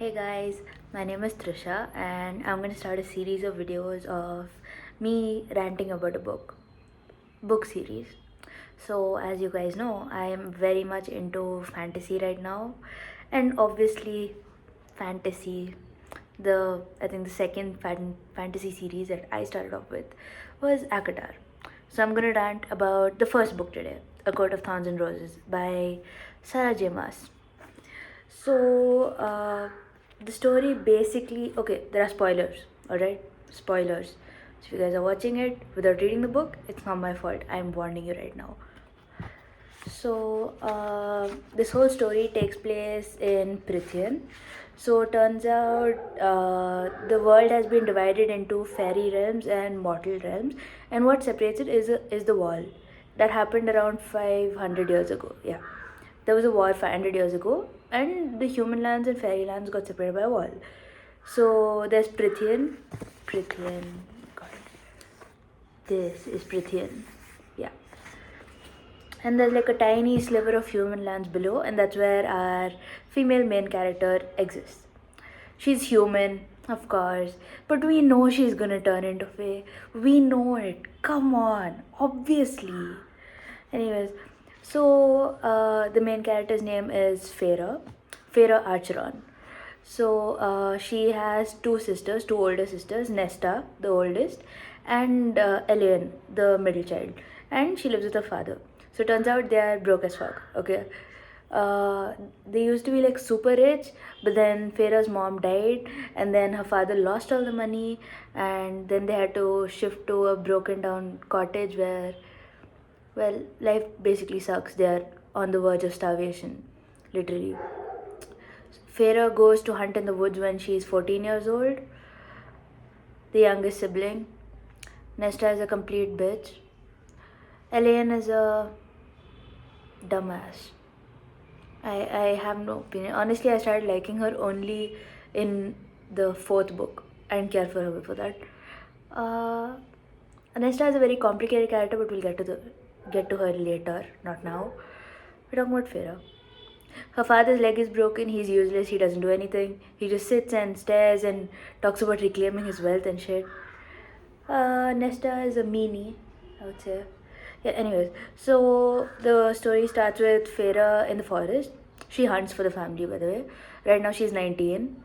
Hey guys, my name is Trisha and I'm going to start a series of videos of me ranting about a book series. So as you guys know, I am very much into fantasy right now, and obviously fantasy, I think the second fantasy series that I started off with was ACOTAR. So I'm going to rant about the first book today, A Court of Thorns and Roses by Sarah J. Maas. So, the story basically, okay, there are spoilers, alright? Spoilers. So, if you guys are watching it without reading the book, it's not my fault. I'm warning you right now. So, this whole story takes place in Prithian. So, it turns out the world has been divided into fairy realms and mortal realms, and what separates it is the wall. That happened around 500 years ago. Yeah, there was a war 500 years ago, and the human lands and fairy lands got separated by a wall. So, there's Prithian, God, this is Prithian. Yeah, and there's like a tiny sliver of human lands below, and that's where our female main character exists. She's human, of course, but we know she's gonna turn into Fae. We know it. Come on, obviously. Anyways, so the main character's name is Farah Archeron. So she has two older sisters, Nesta, the oldest, and Elaine, the middle child, and she lives with her father. So it turns out they are broke as fuck. Okay, they used to be like super rich, but then Farah's mom died, and then her father lost all the money, and then they had to shift to a broken down cottage where, well, life basically sucks. They are on the verge of starvation, literally. Farah goes to hunt in the woods when she is 14 years old, the youngest sibling. Nesta is a complete bitch. Elaine is a dumbass. I have no opinion. Honestly, I started liking her only in the fourth book. I didn't care for her before that. Uh, Nesta is a very complicated character, but we'll get to her later, not now. We're talking about Farah. Her father's leg is broken, he's useless, he doesn't do anything. He just sits and stares and talks about reclaiming his wealth and shit. Nesta is a meanie, I would say. Yeah, anyways, so the story starts with Farah in the forest. She hunts for the family, by the way. Right now she's 19.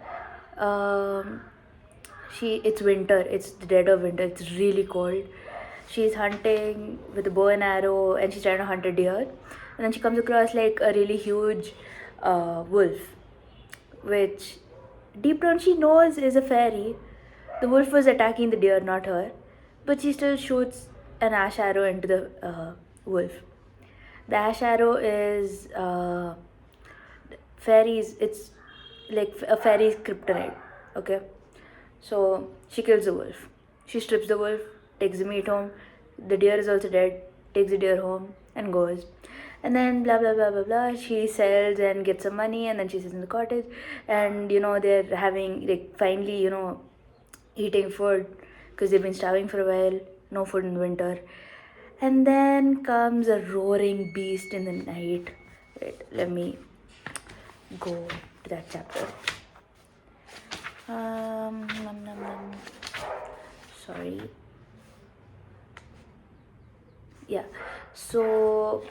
Um, it's winter, it's the dead of winter, it's really cold. She's hunting with a bow and arrow, and she's trying to hunt a deer, and then she comes across like a really huge wolf, which deep down she knows is a fairy. The wolf was attacking the deer, not her, but she still shoots an ash arrow into the wolf. The ash arrow is fairies, it's like a fairy's kryptonite. Okay, so she kills the wolf. She strips the wolf, takes the meat home. The deer is also dead, takes the deer home and goes. And then blah blah blah blah blah. She sells and gets some money, and then she sits in the cottage, and they're having like finally eating food because they've been starving for a while. No food in winter, and then comes a roaring beast in the night. Wait, let me go to that chapter. Nom, nom, nom. Sorry. Yeah. So.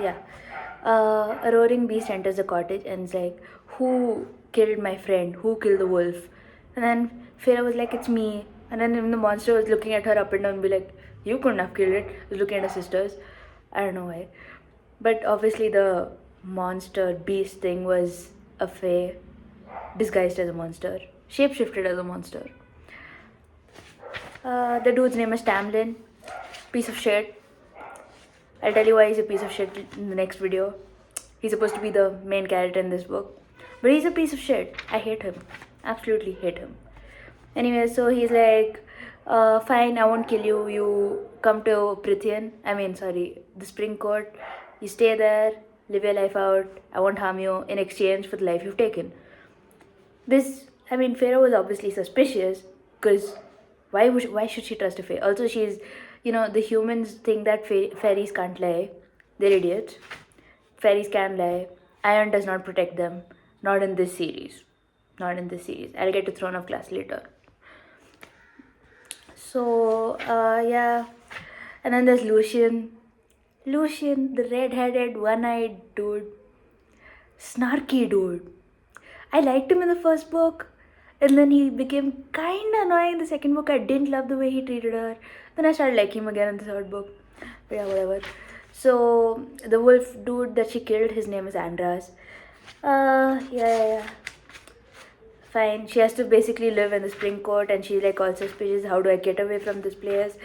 Yeah. A roaring beast enters the cottage and is like, "Who killed my friend? Who killed the wolf?" And then Farah was like, "It's me." And then the monster was looking at her up and down and be like, "You couldn't have killed it." He was looking at her sisters. I don't know why. But obviously, the monster beast thing was a fae disguised as a monster, shapeshifted as a monster. The dude's name is Tamlin. Piece of shit. I'll tell you why he's a piece of shit in the next video. He's supposed to be the main character in this book, but he's a piece of shit. I hate him. Absolutely hate him. Anyway, so he's like, fine, I won't kill you. You come to Prithian. The Spring Court. You stay there, live your life out. I won't harm you in exchange for the life you've taken. Pharaoh was obviously suspicious because why should she trust a fae? Also, she's, the humans think that fairies can't lie. They're idiots. fairies can lie. Iron does not protect them. Not in this series. Not in this series. I'll get to Throne of Glass later. So, yeah. And then there's Lucian. Lucian, the red-headed, one-eyed dude. Snarky dude. I liked him in the first book, and then he became kinda annoying in the second book. I didn't love the way he treated her. Then I started liking him again in the third book. But yeah, whatever. So, the wolf dude that she killed, his name is Andras. Yeah. Fine. She has to basically live in the spring court, and she's like all suspicious. How do I get away from this place?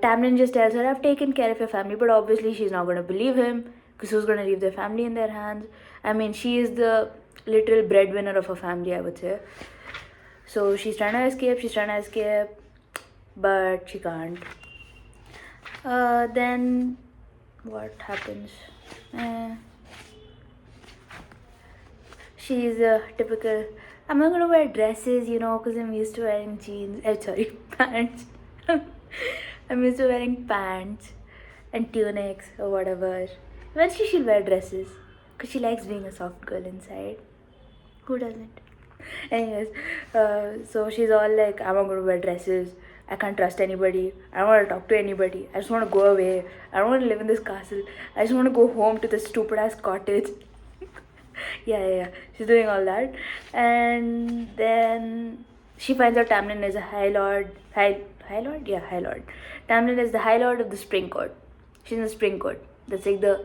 Tamlin just tells her, I've taken care of your family, but obviously she's not going to believe him because who's going to leave their family in their hands? I mean, she is the literal breadwinner of her family, I would say. So she's trying to escape, but she can't. Then what happens? She's a typical, I'm not going to wear dresses, because I'm used to wearing jeans. Pants. I'm used to wearing pants and tunics or whatever. Eventually she'll wear dresses because she likes being a soft girl inside. Who doesn't? Anyways, so she's all like, I'm not going to wear dresses. I can't trust anybody. I don't want to talk to anybody. I just want to go away. I don't want to live in this castle. I just want to go home to this stupid ass cottage. Yeah. She's doing all that. And then she finds out Tamlin is a High Lord. Yeah, High Lord. Tamlin is the High Lord of the Spring Court. She's in the Spring Court. That's like the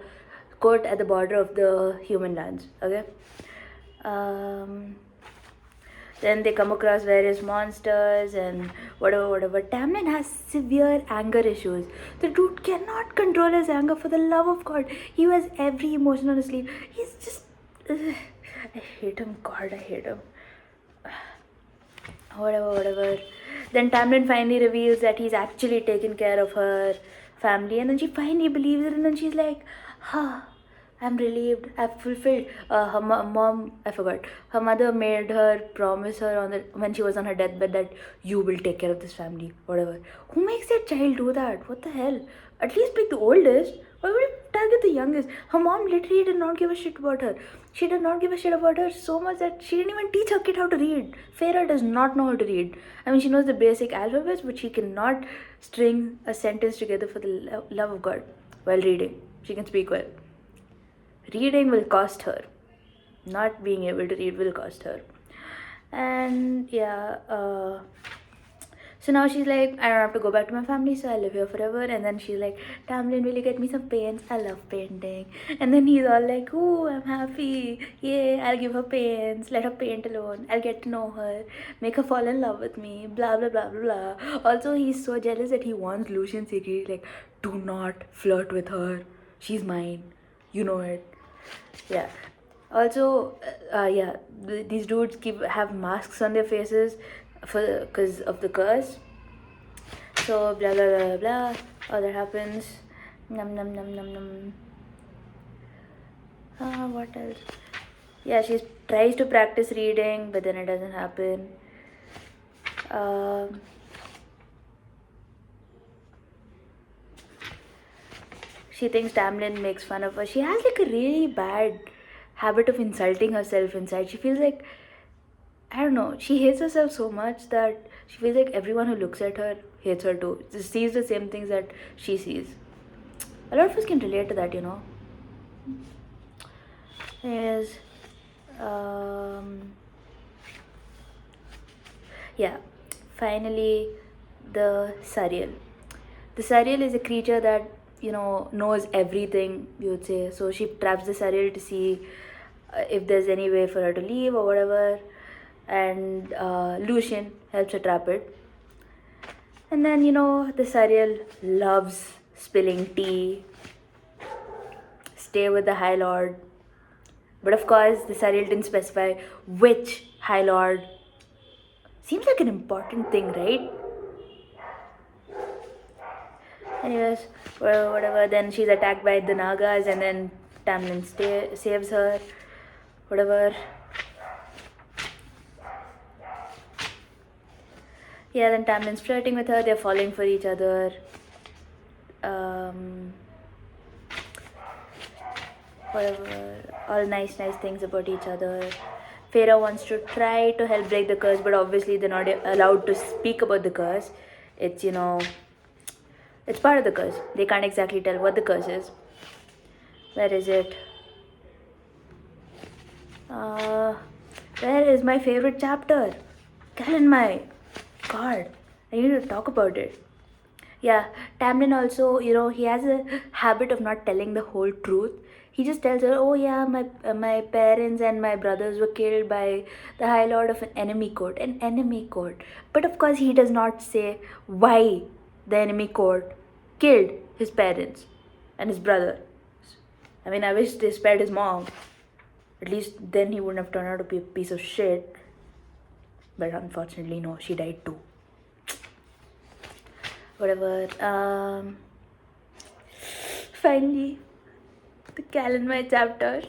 court at the border of the human lands. Okay? Then they come across various monsters and whatever. Tamlin has severe anger issues. The dude cannot control his anger for the love of God. He has every emotion on his sleeve. He's just... I hate him. God, I hate him. Whatever. Then Tamlin finally reveals that he's actually taken care of her family, and then she finally believes it, and then she's like, I'm relieved, I've fulfilled. Her mom, I forgot, her mother made her promise her when she was on her deathbed that you will take care of this family, whatever. Who makes their child do that? What the hell? At least pick the oldest. Why would you target the youngest? Her mom literally did not give a shit about her. She did not give a shit about her so much that she didn't even teach her kid how to read. Feyre does not know how to read. I mean, she knows the basic alphabets, but she cannot string a sentence together for the love of God while reading. She can speak well. Reading will cost her. Not being able to read will cost her. And yeah, so now she's like, I don't have to go back to my family, so I live here forever. And then she's like, Tamlin, will you get me some paints? I love painting. And then he's all like, oh, I'm happy. Yay, I'll give her paints. Let her paint alone. I'll get to know her. Make her fall in love with me. Blah, blah, blah, blah, blah. Also, he's so jealous that he wants Lucian secretly, like, do not flirt with her. She's mine. You know it. Yeah. Also, these dudes have masks on their faces because of the curse. So blah blah blah blah. All that happens. Num. What else? Yeah, she tries to practice reading, but then it doesn't happen. She thinks Tamlin makes fun of her. She has like a really bad habit of insulting herself inside. She feels like, I don't know, she hates herself so much that she feels like everyone who looks at her hates her too. Just sees the same things that she sees. A lot of us can relate to that, Anyways, yeah, finally, the Sariel. The Sariel is a creature that, knows everything, you would say. So she traps the Sariel to see if there's any way for her to leave or whatever. And Lucian helps her trap it. And then, the Sariel loves spilling tea, stay with the High Lord. But of course, the Sariel didn't specify which High Lord. Seems like an important thing, right? Anyways, whatever. Then she's attacked by the Nagas, and then Tamlin saves her. Whatever. Yeah, then Tamlin's flirting with her. They're falling for each other. whatever, all nice things about each other. Feyre wants to try to help break the curse, but obviously they're not allowed to speak about the curse. It's, it's part of the curse. They can't exactly tell what the curse is. Where is it? Uh, where is my favorite chapter? My God, I need to talk about it. Yeah, Tamlin also, he has a habit of not telling the whole truth. He just tells her, "Oh yeah, my parents and my brothers were killed by the High Lord of an enemy court." But of course, he does not say why the enemy court killed his parents and his brother. I mean, I wish they spared his mom. At least then he wouldn't have turned out to be a piece of shit. But unfortunately, no, she died too. Whatever. Finally, the Calanmai chapter.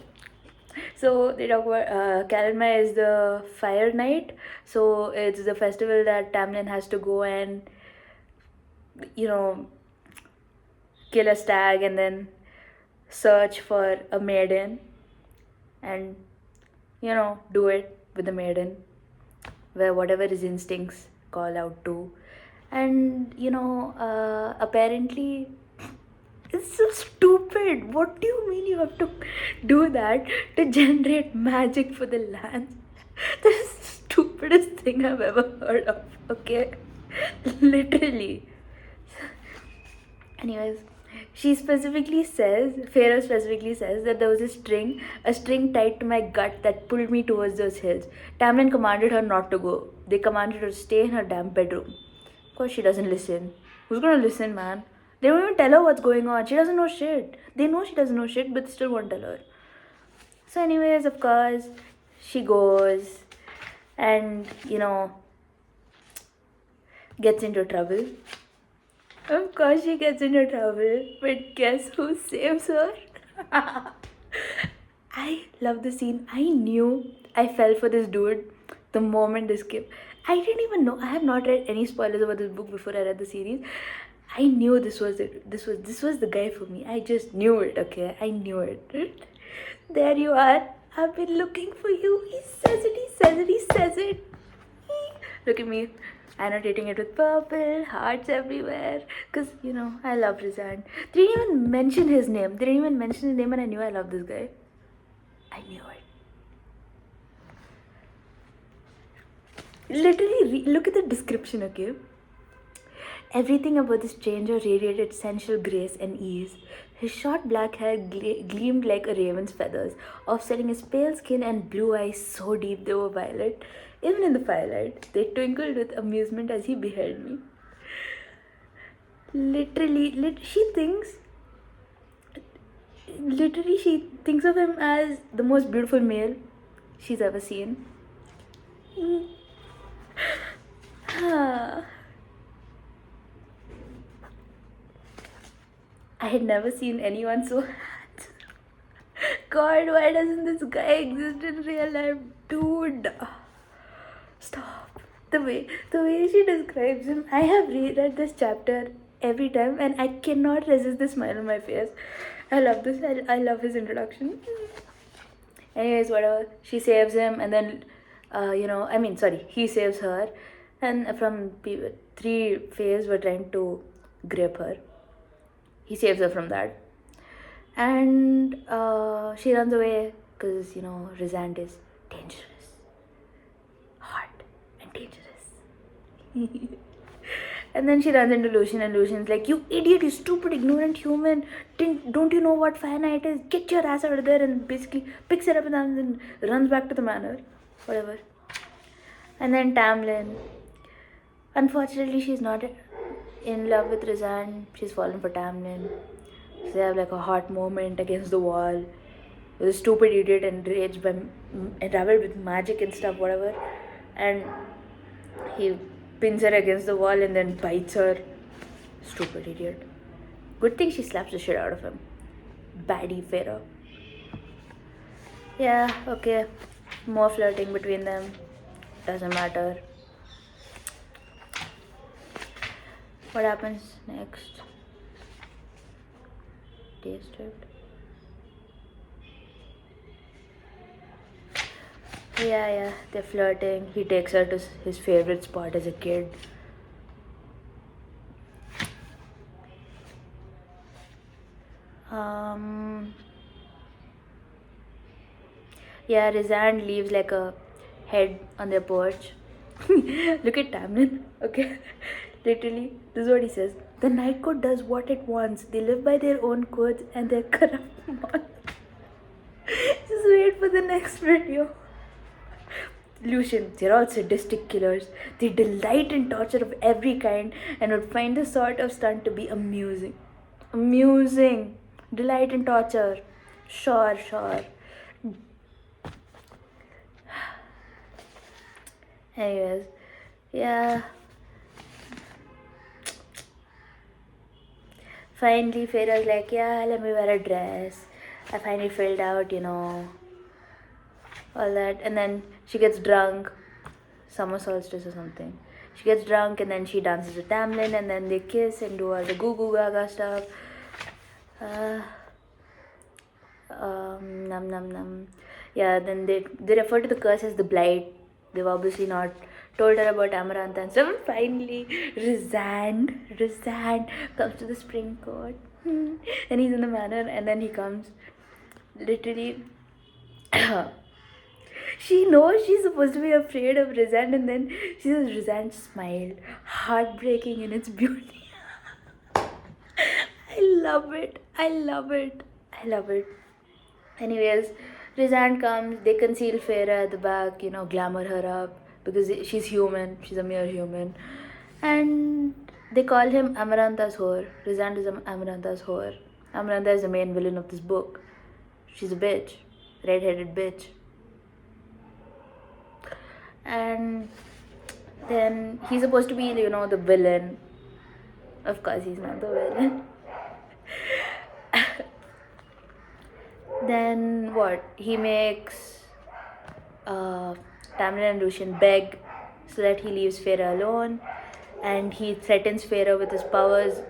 So they talk about Calanmai is the fire night. So it's the festival that Tamlin has to go and kill a stag and then search for a maiden and do it with the maiden, where whatever his instincts call out to. And apparently it's so stupid. What do you mean you have to do that to generate magic for the lands? That is the stupidest thing I've ever heard of, okay? Literally. Anyways, Feyre specifically says that there was a string tied to my gut that pulled me towards those hills. Tamlin commanded her not to go. They commanded her to stay in her damn bedroom. Of course she doesn't listen. Who's gonna listen, man? They don't even tell her what's going on. She doesn't know shit. They know she doesn't know shit, but still won't tell her. So anyways, of course, she goes and, gets into trouble. Of course she gets into trouble, but guess who saves her? I love the scene. I knew I fell for this dude the moment this came. I didn't even know. I have not read any spoilers about this book before I read the series. I knew this was it. This was the guy for me. I just knew it. Okay, I knew it. There you are. I've been looking for you. He says it. He says it. He says it. Look at me, annotating it with purple, hearts everywhere. Because, I love Rizan. They didn't even mention his name. And I knew I loved this guy. I knew it. Literally, look at the description, okay? Everything about the stranger radiated sensual grace and ease. His short black hair gleamed like a raven's feathers, offsetting his pale skin and blue eyes so deep they were violet. Even in the firelight, they twinkled with amusement as he beheld me. She thinks of him as the most beautiful male she's ever seen. I had never seen anyone so handsome. God, why doesn't this guy exist in real life? Dude, stop. The way she describes him, I have reread this chapter every time and I cannot resist the smile on my face. I love this. I love his introduction. Anyways, whatever. She saves him and then, he saves her. And from three fays were trying to grip her. He saves her from that. And she runs away because, Rizand is dangerous. Hot and dangerous. And then she runs into Lucian and Lucian's like, "You idiot, you stupid, ignorant human. Don't you know what fire night is? Get your ass out of there," and basically picks her up and then runs back to the manor. Whatever. And then Tamlin. Unfortunately, she's not in love with Rizan. She's fallen for Tamlin. So they have like a hot moment against the wall with a stupid idiot enraged by traveled with magic and stuff, whatever. And he pins her against the wall and then bites her. Stupid idiot. Good thing she slaps the shit out of him. Baddie Feyre. Yeah, okay. More flirting between them. Doesn't matter. What happens next? Day stripped. Yeah, they're flirting. He takes her to his favorite spot as a kid. Um, yeah, Rizan leaves like a head on their porch. Look at Tamlin, okay? Literally, this is what he says. The night code does what it wants. They live by their own codes and they're corrupt monsters. Just wait for the next video. Lucian, they're all sadistic killers. They delight in torture of every kind and would find the sort of stunt to be amusing. Amusing. Delight in torture. Sure. Anyways, yeah. Finally, Farah's like, yeah, let me wear a dress. I finally filled out, all that. And then she gets drunk, summer solstice or something. She gets drunk and then she dances with Tamlin and then they kiss and do all the goo goo gaga stuff. Num num num. Yeah, then they refer to the curse as the blight. They've obviously not told her about Amarantha and stuff. And finally, Rizan comes to the spring court. And he's in the manor and then he comes literally. She knows she's supposed to be afraid of Rizan and then she says Rizan smiled. Heartbreaking in its beauty. I love it. Anyways, Rizan comes, they conceal Farah at the back, glamour her up because she's human, she's a mere human. And they call him Amarantha's whore. Rizan is Amarantha's whore. Amarantha is the main villain of this book. She's a bitch, red-headed bitch. And then he's supposed to be, the villain. Of course, he's not the villain. Then what? He makes Tamlin and Lucian beg so that he leaves Farah alone, and he threatens Farah with his powers.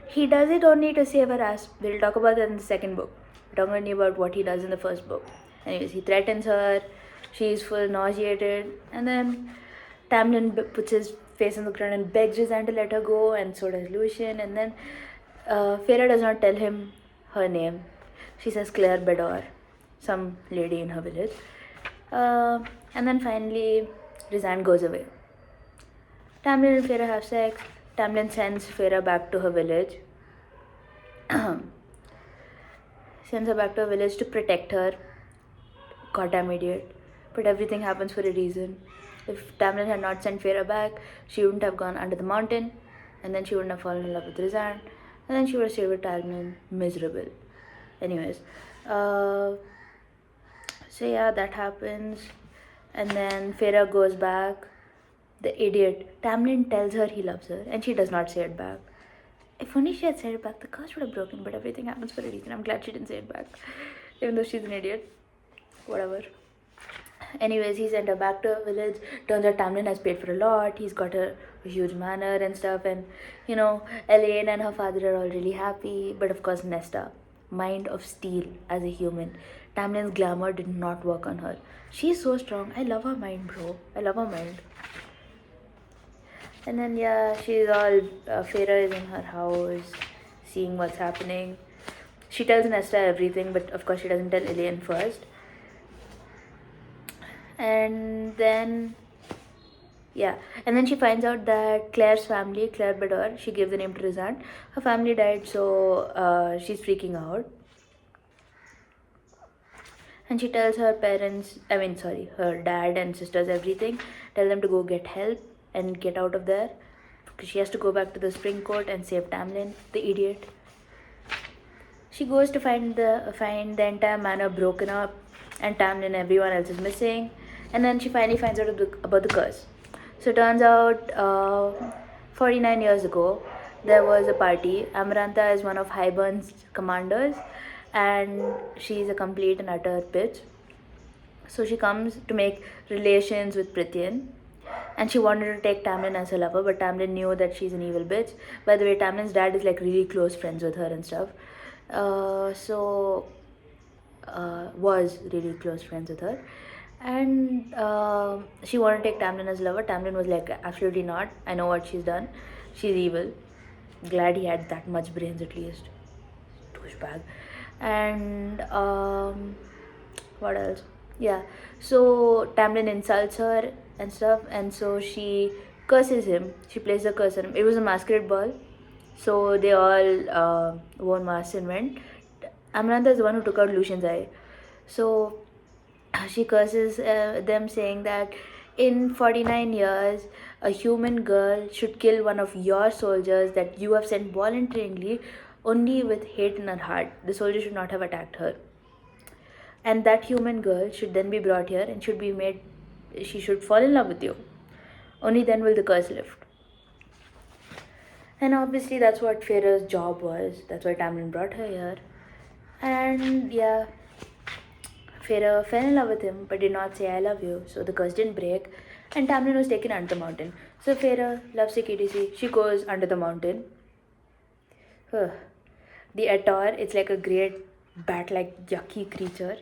He does it only to save her ass. We'll talk about that in the second book. We're talking only about what he does in the first book. Anyways, he threatens her. She's full nauseated, and then Tamlin puts his face on the ground and begs Rizan to let her go, and so does Lucian. And then Farah does not tell him her name. She says Claire Bedor, some lady in her village. And then finally, Rizan goes away. Tamlin and Farah have sex. Tamlin sends Farah back to her village. Sends her back to her village to protect her. Goddamn idiot. But everything happens for a reason. If Tamlin had not sent Farah back, she wouldn't have gone under the mountain, and then she wouldn't have fallen in love with Rizan, and then she would have stayed with Tamlin miserable. Anyways, so yeah, that happens, and then Farah goes back. The idiot Tamlin tells her he loves her, and she does not say it back. If only she had said it back, the curse would have broken. But everything happens for a reason. I'm glad she didn't say it back, even though she's an idiot. Whatever. Anyways, he sent her back to her village. Turns out Tamlin has paid for a lot. He's got a huge manor and stuff, and Elaine and her father are all really happy. But of course, Nesta, mind of steel as a human. Tamlin's glamour did not work on her. She's so strong. I love her mind, bro. I love her mind. And then yeah, she's all Farah is in her house, seeing what's happening. She tells Nesta everything, but of course she doesn't tell Elaine first. And then she finds out that Claire's family, Claire Bedor, she gave the name to Rizan. Her family died, so she's freaking out. And she tells her her dad and sisters everything. Tell them to go get help and get out of there. Because she has to go back to the spring court and save Tamlin, the idiot. She goes to find the entire manor broken up, and Tamlin and everyone else is missing. And then she finally finds out about the curse. So it turns out 49 years ago, there was a party. Amarantha is one of Hybern's commanders, and she's a complete and utter bitch. So she comes to make relations with Prithian, and she wanted to take Tamlin as her lover, but Tamlin knew that she's an evil bitch. By the way, Tamlin's dad is like really close friends with her and stuff. Was really close friends with her. And she wanted to take Tamlin as lover. Tamlin was like, absolutely not. I know what she's done. She's evil. Glad he had that much brains at least. Douchebag. And what else? Yeah. So Tamlin insults her and stuff, and so she curses him. She plays a curse on him. It was a masquerade ball, so they all wore masks and went. Amarantha is the one who took out Lucian's eye. So she curses them, saying that in 49 years a human girl should kill one of your soldiers that you have sent voluntarily only with hate in her heart. The soldier should not have attacked her, and that human girl should then be brought here and should be made, she should fall in love with you. Only then will the curse lift. And obviously that's what Feyre's job was. That's why Tamlin brought her here. And yeah, Feyre fell in love with him but did not say I love you, so the curse didn't break, and Tamlin was taken under the mountain. So Feyre, lovesick EDC, she goes under the mountain. Ugh. The ACOTAR, it's like a great bat-like yucky creature,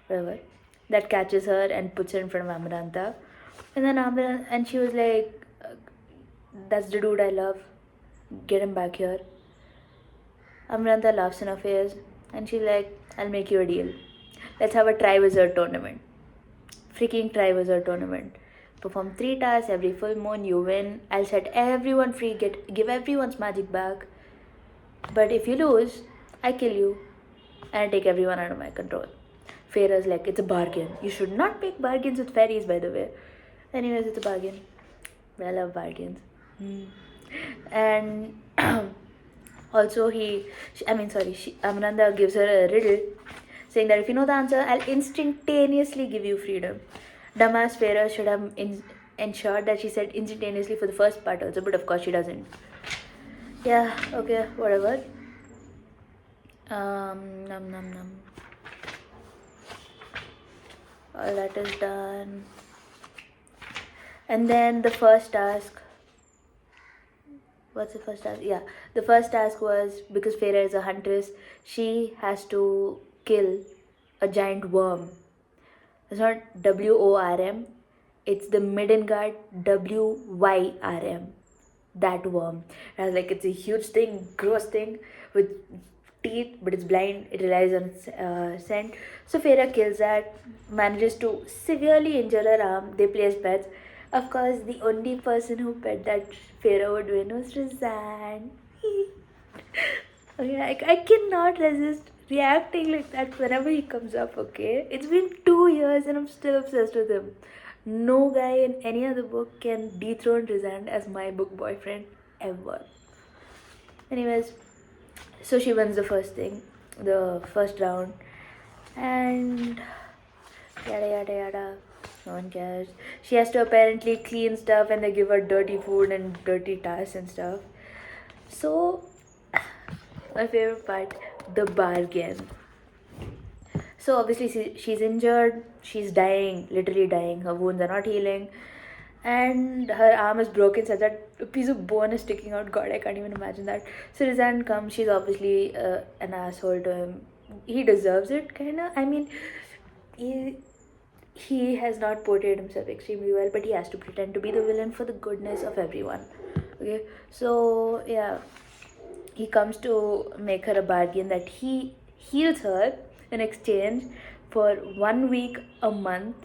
whatever, that catches her and puts her in front of Amarantha. And then and she was like, that's the dude I love. Get him back here. Amarantha laughs in her face and she's like, I'll make you a deal. Let's have a Triwizard tournament. Freaking Triwizard tournament. Perform 3 tasks every full moon, you win. I'll set everyone free, give everyone's magic back. But if you lose, I kill you and I take everyone under my control. Feyre's like, it's a bargain. You should not make bargains with fairies, by the way. Anyways, it's a bargain. I love bargains. And also Amarantha gives her a riddle saying that if you know the answer, I'll instantaneously give you freedom. Dumbass Feyre should have ensured that she said instantaneously for the first part also, but of course she doesn't. Yeah, okay, whatever. Num num num. All that is done. And then the first task. What's the first task? Yeah, the first task was, because Feyre is a huntress, she has to kill a giant worm. It's not WORM, it's the Midgard WYRM. That worm. And it's a huge thing, gross thing with teeth, but it's blind. It relies on its scent. So Feyre kills that, manages to severely injure her arm. They play as pets. Of course, the only person who pet that Feyre would win was Rizan. Okay, I cannot resist reacting like that whenever he comes up, okay? It's been 2 years and I'm still obsessed with him. No guy in any other book can dethrone Rizan as my book boyfriend ever. Anyways, so she wins the first round, and yada yada yada. No one cares. She has to apparently clean stuff, and they give her dirty food and dirty tasks and stuff. So, my favorite part, the bargain. So obviously she's injured, she's dying, literally dying, her wounds are not healing, and her arm is broken such that a piece of bone is sticking out. God, I can't even imagine that. So Rizan comes, she's obviously an asshole to him. He deserves it, kinda. I mean, he has not portrayed himself extremely well, but he has to pretend to be the villain for the goodness of everyone. Okay, so yeah, he comes to make her a bargain that he heals her in exchange for 1 week a month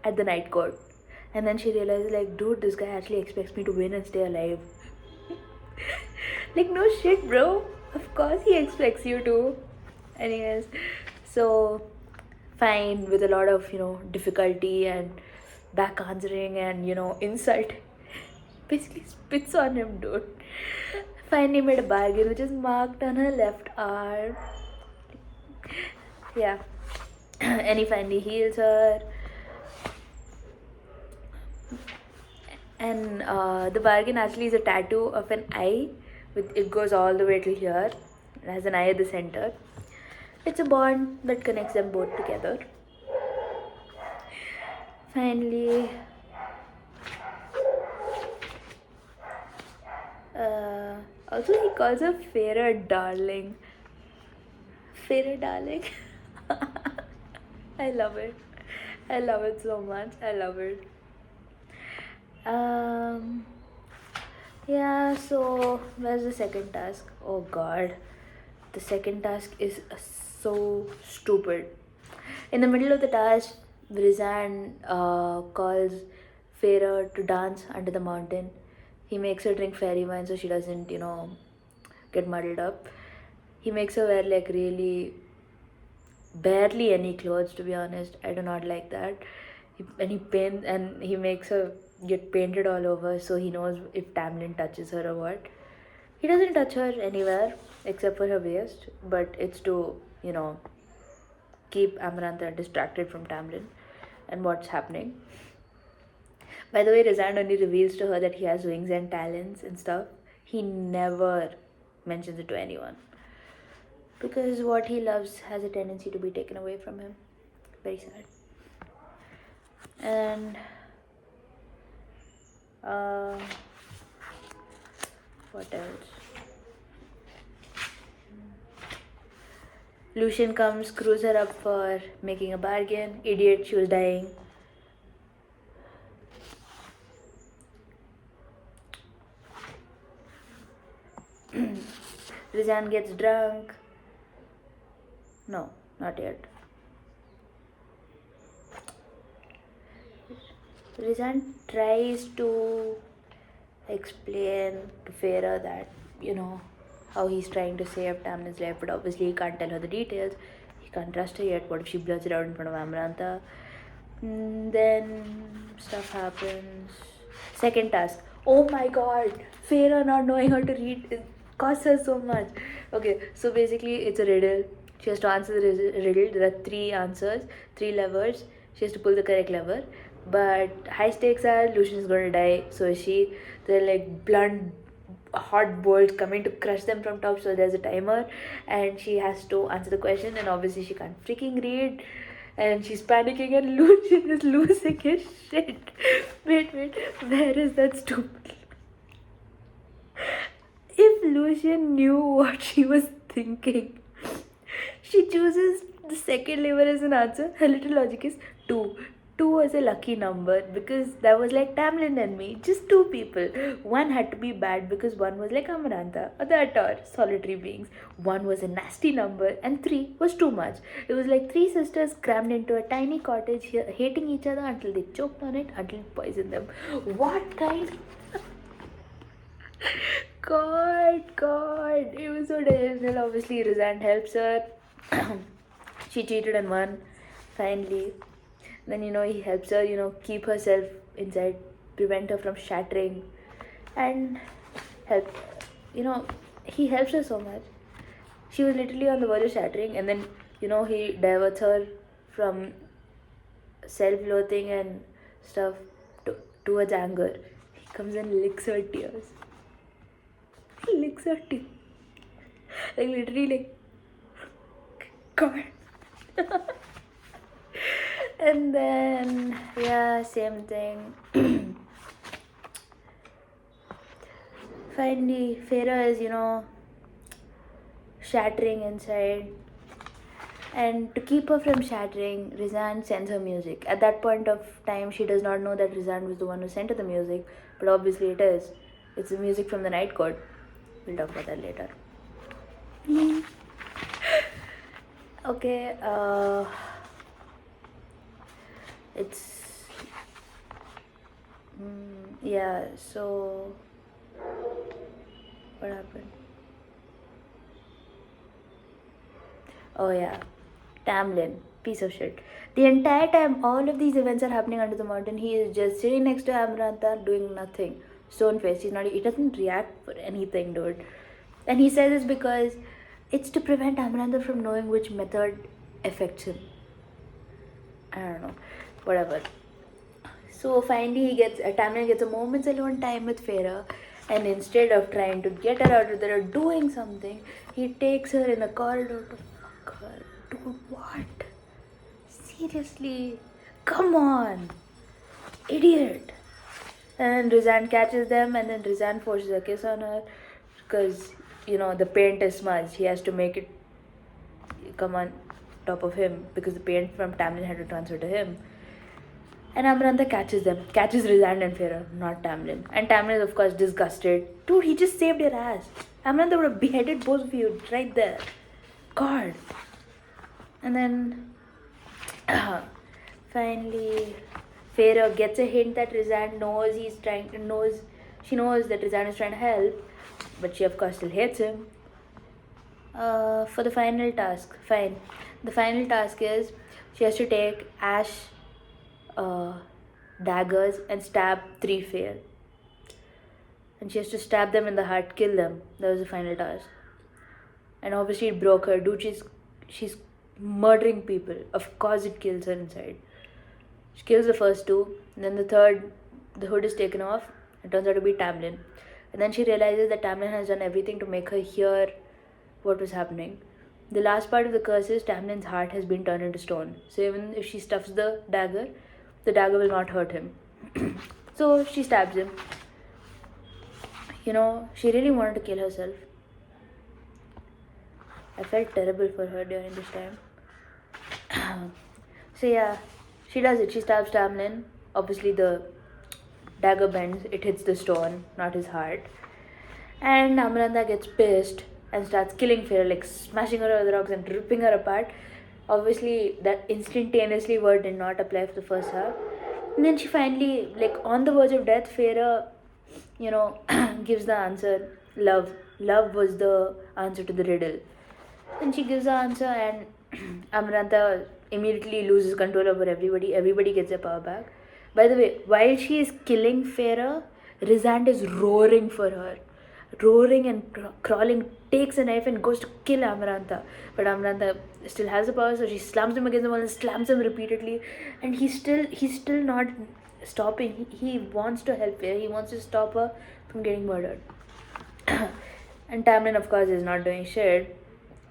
at the night court. And then she realizes, dude, this guy actually expects me to win and stay alive. No shit, bro. Of course he expects you to. Anyways, so fine, with a lot of difficulty and back answering and insult, basically spits on him, dude. Finally made a bargain which is marked on her left arm. Yeah. And he finally heals her, and the bargain actually is a tattoo of an eye. It goes all the way to here. It has an eye at the center. It's a bond that connects them both together. Finally, also he calls her Feyre darling. Feyre darling. I love it. I love it so much. I love it. Um, yeah, so where's the second task? Oh god. The second task is so stupid. In the middle of the task, Rizan calls Farah to dance under the mountain. He makes her drink fairy wine so she doesn't, get muddled up. He makes her wear like really barely any clothes, to be honest. I do not like that. And he paints and he makes her get painted all over so he knows if Tamlin touches her or what. He doesn't touch her anywhere except for her waist, but it's to, keep Amarantha distracted from Tamlin and what's happening. By the way, Rizan only reveals to her that he has wings and talons and stuff. He never mentions it to anyone. Because what he loves has a tendency to be taken away from him. Very sad. And what else? Lucian comes, screws her up for making a bargain. Idiot, she was dying. Rizan gets drunk. No, not yet. Rizan tries to explain to Farah that, how he's trying to save Tamlin's life, but obviously he can't tell her the details. He can't trust her yet. What if she blurts it out in front of Amarantha? Then stuff happens. Second task. Oh my god! Farah not knowing how to read it costs her so much. Okay, so basically it's a riddle. She has to answer the riddle. There are 3 answers, 3 levers. She has to pull the correct lever. But high stakes are Lucian is going to die. So is she. They're like blunt hot bolts coming to crush them from top, so there's a timer and she has to answer the question, and obviously she can't freaking read and she's panicking and Lucian is losing his shit. Wait, where is that stupid? If Lucian knew what she was thinking, she chooses the second lever as an answer. Her little logic is 2. 2 was a lucky number because that was like Tamlin and me. Just 2 people. 1 had to be bad because 1 was like Amarantha or the Atar, solitary beings. 1 was a nasty number and 3 was too much. It was like 3 sisters crammed into a tiny cottage hating each other until they choked on it, until it poisoned them. What kind? God, it was so delusional. Obviously, Rizan helps her. She cheated and won, finally. Then, he helps her, keep herself inside, prevent her from shattering, and help, he helps her so much. She was literally on the verge of shattering, and then, he diverts her from self-loathing and stuff towards anger. He comes and licks her tears. He licks her tears. Like, literally, like, God. And then, yeah, same thing. Finally, Farah is, shattering inside. And to keep her from shattering, Rizan sends her music. At that point of time, she does not know that Rizan was the one who sent her the music, but obviously it is. It's the music from the Night Court. We'll talk about that later. Okay, it's yeah, so what happened? Oh yeah, Tamlin, piece of shit. The entire time all of these events are happening under the mountain, he is just sitting next to Amarantha doing nothing. Stone face. He doesn't react for anything, dude. And he says this because it's to prevent Amarantha from knowing which method affects him. I don't know. Whatever. So finally Tamlin gets a moment's alone time with Farah, and instead of trying to get her out of there or doing something, he takes her in the corridor to fuck her. Dude, what? Seriously? Come on! Idiot! And Rizan catches them, and then Rizan forces a kiss on her because, the paint is smudged. He has to make it come on top of him because the paint from Tamlin had to transfer to him. And Amarantha catches Rizan and Feyre, not Tamlin. And Tamlin is, of course, disgusted. Dude, he just saved your ass. Amarantha would have beheaded both of you right there. God. And then, finally, Feyre gets a hint that Rizan she knows that Rizan is trying to help, but she, of course, still hates him. For the final task, fine. The final task is she has to take ash daggers and stab 3 Feyre. And she has to stab them in the heart, kill them. That was the final task. And obviously it broke her. Dude, she's murdering people. Of course it kills her inside. She kills the first 2. And then the third, the hood is taken off. It turns out to be Tamlin. And then she realizes that Tamlin has done everything to make her hear what was happening. The last part of the curse is Tamlin's heart has been turned into stone. So even if she stuffs the dagger will not hurt him. So she stabs him. She really wanted to kill herself. I felt terrible for her during this time. So yeah, she does it. She stabs Tamlin. Obviously the dagger bends. It hits the stone, not his heart. And Amarantha gets pissed and starts killing Feyre, like smashing her over the rocks and ripping her apart. Obviously, that instantaneously word did not apply for the first half. And then she finally, like on the verge of death, Feyre, gives the answer, love. Love was the answer to the riddle. And she gives the answer, and Amarantha immediately loses control over everybody. Everybody gets their power back. By the way, while she is killing Feyre, Rizand is roaring for her. Roaring and crawling, takes a knife and goes to kill Amarantha. But Amarantha still has the power, so she slams him against the wall and slams him repeatedly. And he's still not stopping. He wants to help her. He wants to stop her from getting murdered. And Tamlin, of course, is not doing shit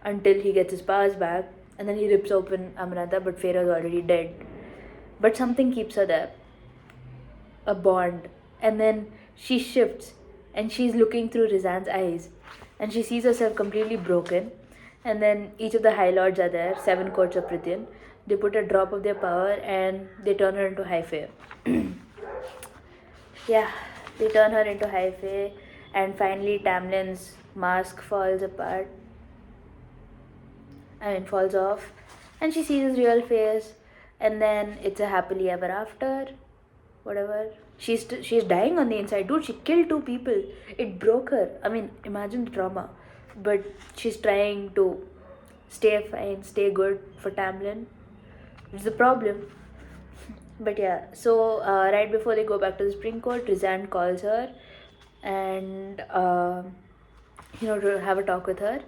until he gets his powers back. And then he rips open Amarantha, but Feyre is already dead. But something keeps her there. A bond. And then she shifts. And she's looking through Rizan's eyes. And she sees herself completely broken. And then each of the High Lords are there, 7 courts of Prithian. They put a drop of their power and they turn her into High Fae. Yeah, they turn her into High Fae. And finally Tamlin's mask falls off. And she sees his real face. And then it's a happily ever after. Whatever. She's dying on the inside. Dude, she killed 2 people. It broke her. I mean, imagine the trauma. But she's trying to stay fine, stay good for Tamlin. It's the problem. But yeah, so right before they go back to the Supreme Court, Rizan calls her and to have a talk with her.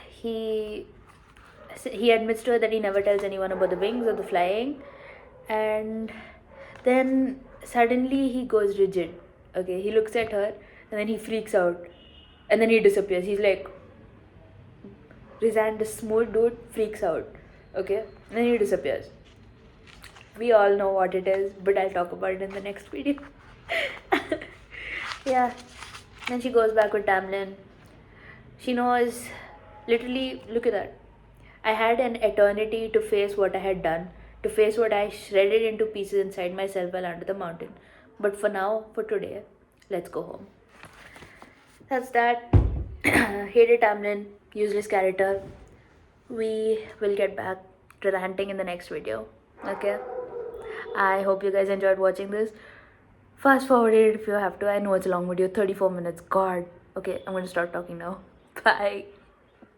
He admits to her that he never tells anyone about the wings or the flying, and then suddenly he goes rigid. Okay, he looks at her and then he freaks out and then he disappears. He's like, Rizan, the smooth dude, freaks out. Okay, and then he disappears. We all know what it is, but I'll talk about it in the next video. Yeah, then she goes back with Tamlin. She knows, literally, look at that. I had an eternity to face what I had done, to face what I shredded into pieces inside myself while under the mountain. But for now, for today, let's go home. That's that. Hated Tamlin, useless character. We will get back to ranting in the next video. Okay? I hope you guys enjoyed watching this. Fast forward it if you have to. I know it's a long video, 34 minutes. God. Okay, I'm going to start talking now. Bye.